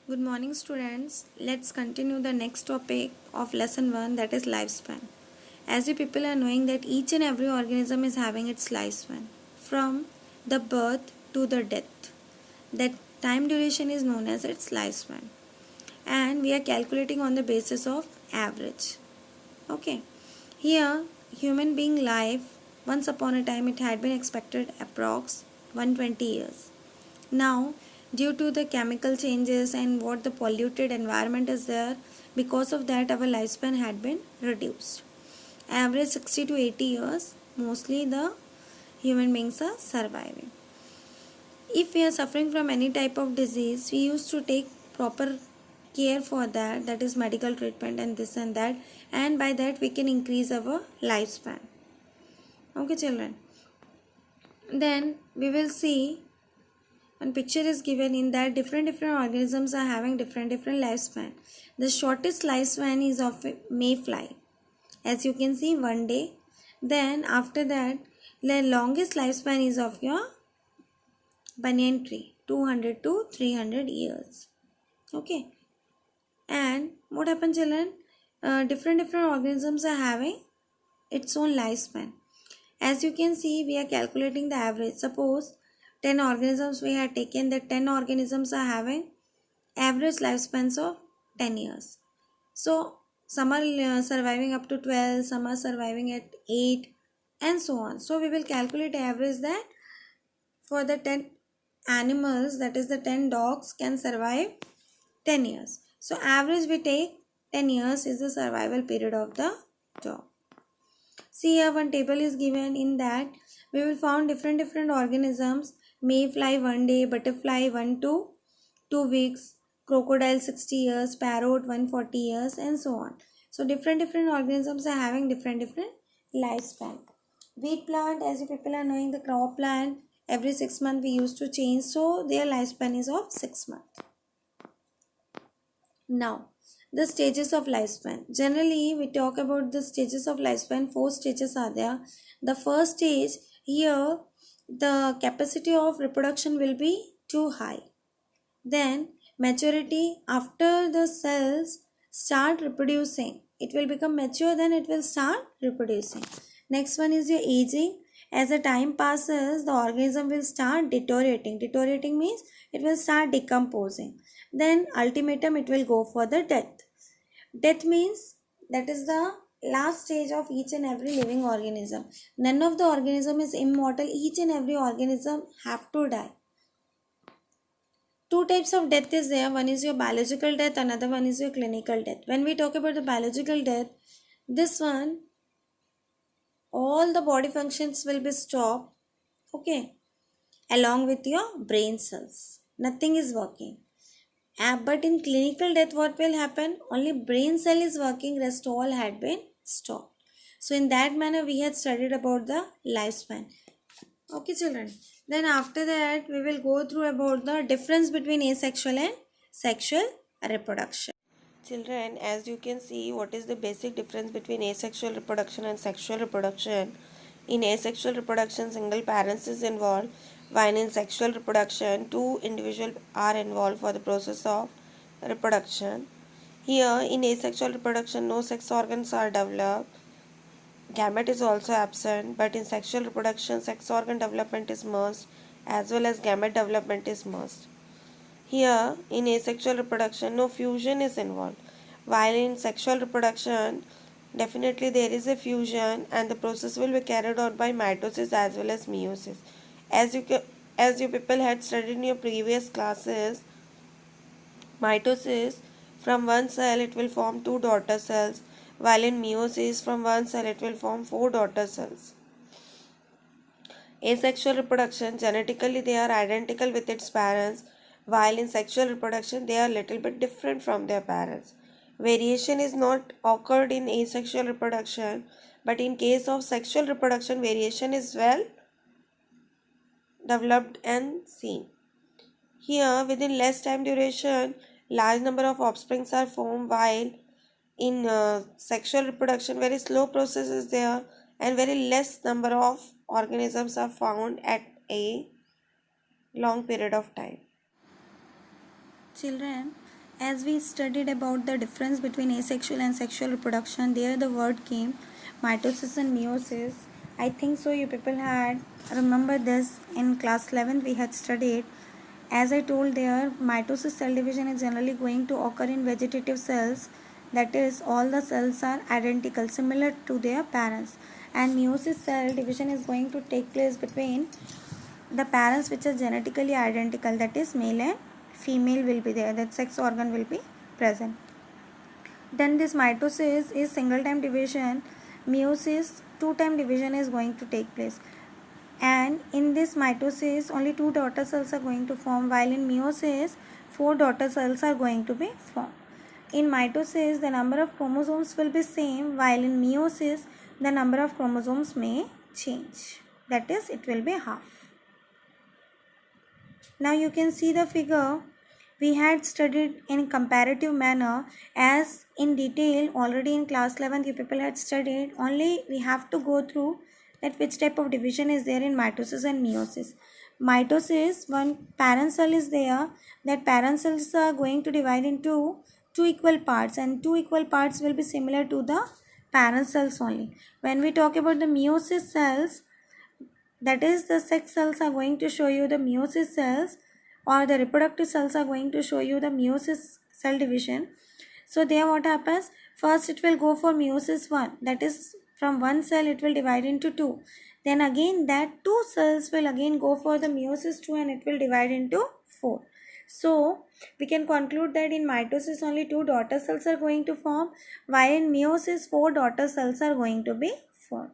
Good morning, students. Let's continue the next topic of lesson 1, that is lifespan. As you people are knowing that each and every organism is having its lifespan from the birth to the death. That time duration is known as its lifespan, and we are calculating on the basis of average. Okay. Here, human being life, once upon a time it had been expected approx 120 years. Now, due to the chemical changes and what the polluted environment is there, because of that our lifespan had been reduced. Average 60 to 80 years, mostly the human beings are surviving. If we are suffering from any type of disease, we used to take proper care for that, that is medical treatment and this and that, and by that we can increase our lifespan. Okay, children. Then we will see one picture is given in that different organisms are having different lifespan. The shortest lifespan is of a mayfly, as you can see, 1 day. Then after that, the longest lifespan is of your banyan tree, 200 to 300 years. Okay. And what happens, children? Different organisms are having its own lifespan. As you can see, we are calculating the average. Suppose 10 organisms we have taken, that 10 organisms are having average lifespans of 10 years. So some are surviving up to 12, some are surviving at 8, and so on. So we will calculate average that for the 10 animals, that is the 10 dogs can survive 10 years. So average we take 10 years is the survival period of the dog. See, here one table is given. In that we will found different organisms. Mayfly 1 day, butterfly 1 to 2 weeks, crocodile 60 years, parrot 140 years, and so on. So different organisms are having different lifespan. Wheat plant, as you people are knowing, the crop plant, every 6 months we used to change, so their lifespan is of 6 months. Now, the stages of lifespan. Generally, we talk about the stages of lifespan. 4 stages are there. The first stage, here the capacity of reproduction will be too high. Then maturity, after the cells start reproducing, it will become mature, then it will start reproducing. Next one is your aging. As the time passes, the organism will start deteriorating. Deteriorating means it will start decomposing. Then ultimatum, it will go for the death. Death means that is the last stage of each and every living organism. None of the organism is immortal. Each and every organism have to die. Two types of death is there. One is your biological death, another one is your clinical death. When we talk about the biological death, this one, all the body functions will be stopped, okay, along with your brain cells. Nothing is working. But in clinical death, what will happen? Only brain cell is working, rest all had been stopped. So in that manner, we had studied about the lifespan. Okay, children. Then after that, we will go through about the difference between asexual and sexual reproduction. Children, as you can see, what is the basic difference between asexual reproduction and sexual reproduction? In asexual reproduction, single parents is involved, while in sexual reproduction, two individuals are involved for the process of reproduction. Here, in asexual reproduction, no sex organs are developed. Gamete is also absent, but in sexual reproduction, sex organ development is must as well as gamete development is must. Here, in asexual reproduction, no fusion is involved, while in sexual reproduction, definitely there is a fusion and the process will be carried out by mitosis as well as meiosis. As you people had studied in your previous classes, mitosis, from one cell it will form two daughter cells, while in meiosis, from one cell it will form four daughter cells. Asexual reproduction, genetically they are identical with its parents, while in sexual reproduction they are little bit different from their parents. Variation is not occurred in asexual reproduction, but in case of sexual reproduction, variation is well developed and seen. Here, within less time duration, large number of offsprings are formed, while in sexual reproduction, very slow process is there and very less number of organisms are found at a long period of time. Children, as we studied about the difference between asexual and sexual reproduction, there the word came mitosis and meiosis. I think so you people had remember this in class 11 we had studied. As I told there, mitosis cell division is generally going to occur in vegetative cells, that is all the cells are identical similar to their parents, and meiosis cell division is going to take place between the parents which are genetically identical, that is male and female will be there, that sex organ will be present. Then this mitosis is single time division, meiosis two time division is going to take place, and in this mitosis only two daughter cells are going to form, while in meiosis four daughter cells are going to be formed. In mitosis the number of chromosomes will be same, while in meiosis the number of chromosomes may change, that is it will be half. Now you can see the figure we had studied in comparative manner, as in detail already in class 11 you people had studied, only we have to go through that which type of division is there in mitosis and meiosis. Mitosis, one parent cell is there, that parent cells are going to divide into two equal parts, and two equal parts will be similar to the parent cells only. When we talk about the meiosis cells, that is the sex cells are going to show you the meiosis cells, or the reproductive cells are going to show you the meiosis cell division. So there what happens, first it will go for meiosis 1, that is from one cell it will divide into two, then again that two cells will again go for the meiosis 2 and it will divide into 4. So we can conclude that in mitosis only two daughter cells are going to form, while in meiosis four daughter cells are going to be formed.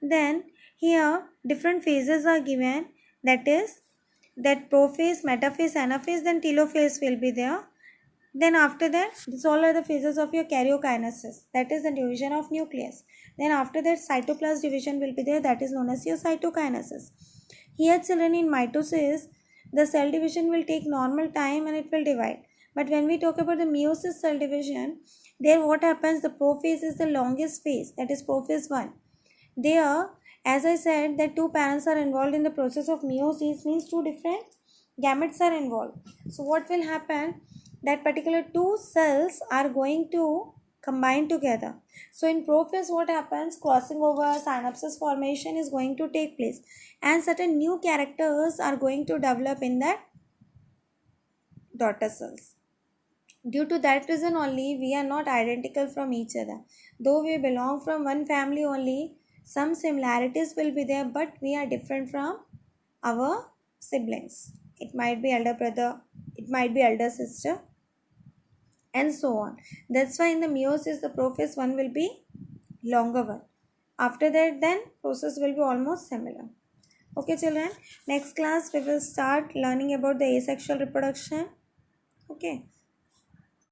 Then here different phases are given, that is that prophase, metaphase, anaphase, then telophase will be there. Then after that, these all are the phases of your karyokinesis, that is the division of nucleus. Then after that cytoplasm division will be there, that is known as your cytokinesis. Here children, in mitosis the cell division will take normal time and it will divide. But when we talk about the meiosis cell division, there what happens, the prophase is the longest phase, that is prophase 1. There, as I said, that two parents are involved in the process of meiosis, means two different gametes are involved. So what will happen, that particular two cells are going to combine together. So in prophase what happens, crossing over, synapses formation is going to take place, and certain new characters are going to develop in that daughter cells. Due to that reason only we are not identical from each other. Though we belong from one family only, some similarities will be there, but we are different from our siblings. It might be elder brother, it might be elder sister, and so on. That's why in the meiosis the prophase 1 will be longer one. After that then process will be almost similar. Okay children, next class we will start learning about the asexual reproduction. Okay.